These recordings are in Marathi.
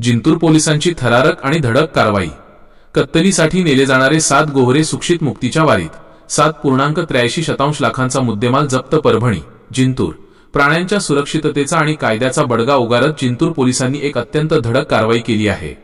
जिंतूर पोलिसांची थरारक आणि धडक कारवाई। कत्तलीसाठी नेले जाणारे 7 गोहरे सुक्षित मुक्तीच्या वारीत। 7.83 लाखांचा मुद्देमाल जप्त। परभणी जिंतूर प्राण्यांच्या सुरक्षिततेचा आणि कायद्याचा बडगा उगारत जिंतूर पोलिसांनी एक अत्यंत धडक कारवाई केली आहे।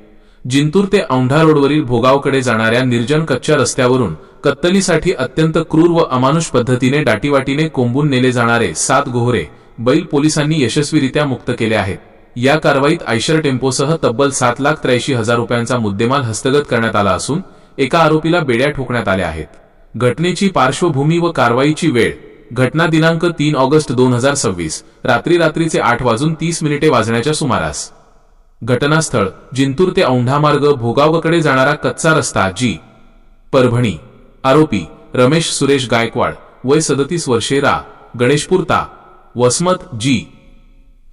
जिंतूर ते औंढा रोडवरील भोगावकडे जाणाऱ्या निर्जन कच्च्या रस्त्यावरून कत्तलीसाठी अत्यंत क्रूर व अमानुष पद्धतीने दाटीवाटीने कोंबून नेले जाणारे 7 गोहरे बैल पोलिसांनी यशस्वीरित्या मुक्त केले आहेत। या कारवाईत आयशर टेम्पोसह तब्बल 7,83,000 रुपयांचा मुद्देमाल हस्तगत करण्यात आला असून एका आरोपीला बेड्या ठोकण्यात आल्या आहेत। घटनेची पार्श्वभूमी व कारवाईची वेळ। घटना दिनांक 3 ऑगस्ट 2026 रात्रीचे 8:30 वाजण्याच्या सुमारास। घटनास्थळ जिंतूर ते औंढा मार्ग भोगावकडे जाणारा कच्चा रस्ता जी परभणी। आरोपी रमेश सुरेश गायकवाड वय 37 वर्षे रा गणेशपूर ता वसमत जी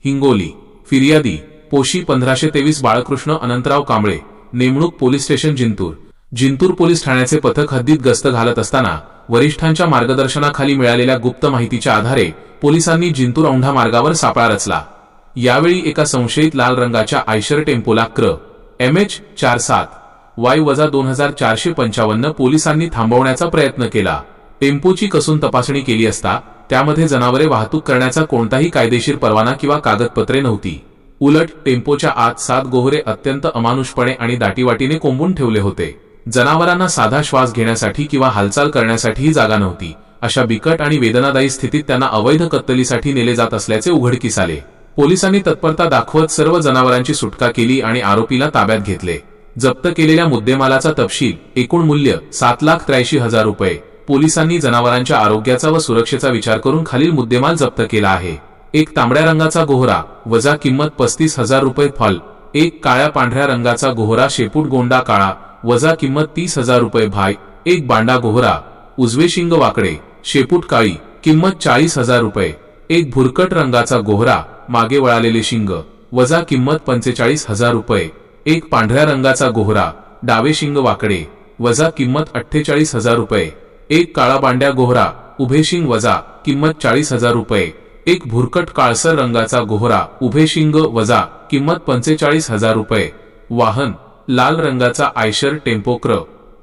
हिंगोली। फिर्यादी पोशी 1523 बाळकृष्ण अनंतराव कांबळे। नेमणूक police station Jintur. Jintur police ठाण्याचे पथक हद्दीत गस्त घालत असताना वरिष्ठांच्या मार्गदर्शनाखाली मिळालेल्या गुप्त माहितीच्या आधारे पोलिसांनी जिंतूर औंढा मार्गावर सापळा रचला। यावेळी एका संशयित लाल रंगाच्या आयशर टेम्पोला क्र MH47Y-2455 पोलिसांनी थांबवण्याचा प्रयत्न केला। टेम्पोची कसून तपासणी केली असता त्यामध्ये जनावरे वाहतूक करण्याचा कोणताही कायदेशीर परवाना किंवा कागदपत्रे नव्हती। उलट टेम्पोच्या आत 7 गोहरे अत्यंत अमानुषपणे आणि दाटीवाटीने कोंबून ठेवले होते। जनावरांना साधा श्वास घेण्यासाठी किंवा हालचाल करण्यासाठीही जागा नव्हती। अशा बिकट आणि वेदनादायी स्थितीत त्यांना अवैध कत्तलीसाठी नेले जात असल्याचे उघडकीस आले। पोलिसांनी तत्परता दाखवत सर्व जनावरांची सुटका केली आणि आरोपीला ताब्यात घेतले। जप्त केलेल्या मुद्देमालाचा तपशील। एकूण मूल्य 7,83,000 रुपये। पोलिसांनी जनावरांच्या आरोग्याचा व सुरक्षेचा विचार करून खालील मुद्देमाल जप्त केला आहे। एक तांबड्या रंगाचा गोहरा वजा किंमत 35,000 रुपये फल। एक काळ्या पांढऱ्या रंगाचा गोहरा शेपूट गोंडा काळा वजा किंमत 30,000 रुपये भाय। एक बांडा गोहरा उजवे शिंग वाकडे शेपूट काळी किंमत 40,000 रुपये। एक भुरकट रंगाचा गोहरा मागे वळालेले शिंग वजा किंमत 45,000 रुपये। एक पांढऱ्या रंगाचा गोहरा डावे शिंग वाकडे वजा किंमत 48,000 रुपये। एक काळा बांड्या गोहरा उभे शिंग वजा किंमत 40,000 रुपये। एक भुरकट काळसर रंगाचा गोहरा उभे शिंग वजा किंमत 45,000 रुपये। वाहन लाल रंगाचा आयशर टेम्पो क्र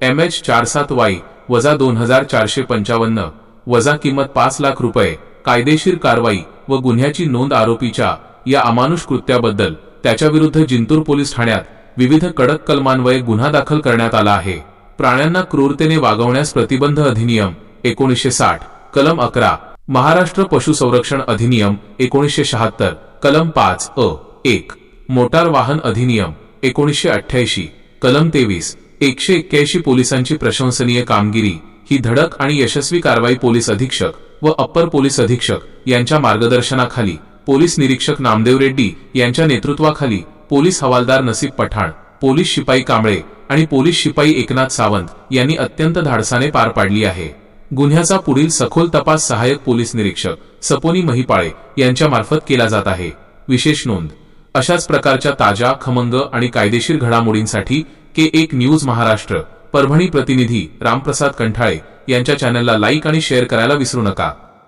MH47Y-2455 वजा किंमत 5 लाख रुपये। कायदेशीर कारवाई व गुन्ह्याची नोंद। आरोपीच्या या अमानुष कृत्याबद्दल त्याच्याविरुद्ध जिंतूर पोलीस ठाण्यात विविध कडक कलमान्वये गुन्हा दाखल करण्यात आला आहे। प्राण्यांना क्रूरतेने वागवण्यास प्रतिबंध अधिनियम 1960 कलम 11, महाराष्ट्र पशुसंरक्षण अधिनियम 1976 कलम 5(1), मोटार वाहन अधिनियम 1988 कलम 23, 181 पोलिसांची प्रशंसनीय कामगिरी। ही धडक आणि यशस्वी कारवाई पोलीस अधीक्षक व अप्पर पोलीस अधीक्षक यांच्या मार्गदर्शनाखाली, पोलीस निरीक्षक नामदेव रेड्डी यांच्या नेतृत्वाखाली, पोलीस हवालदार नसीब पठाण, पोलीस शिपाई कांबळे आणि पोलीस शिपाई एकनाथ सावंत यांनी अत्यंत धाडसाने पार पाडली आहे। गुन्ह्याचा पुढील सखोल तपास सहाय्यक पोलीस निरीक्षक सपोनी महिपाळे यांच्या मार्फत केला जात आहे। विशेष नोंद। अशाच प्रकारच्या ताज्या, खमंग आणि कायदेशीर घडामोडींसाठी K1 न्यूज महाराष्ट्र परभणी प्रतिनिधी रामप्रसाद कंठाळे यांच्या चॅनलला लाईक आणि शेअर करायला विसरू नका।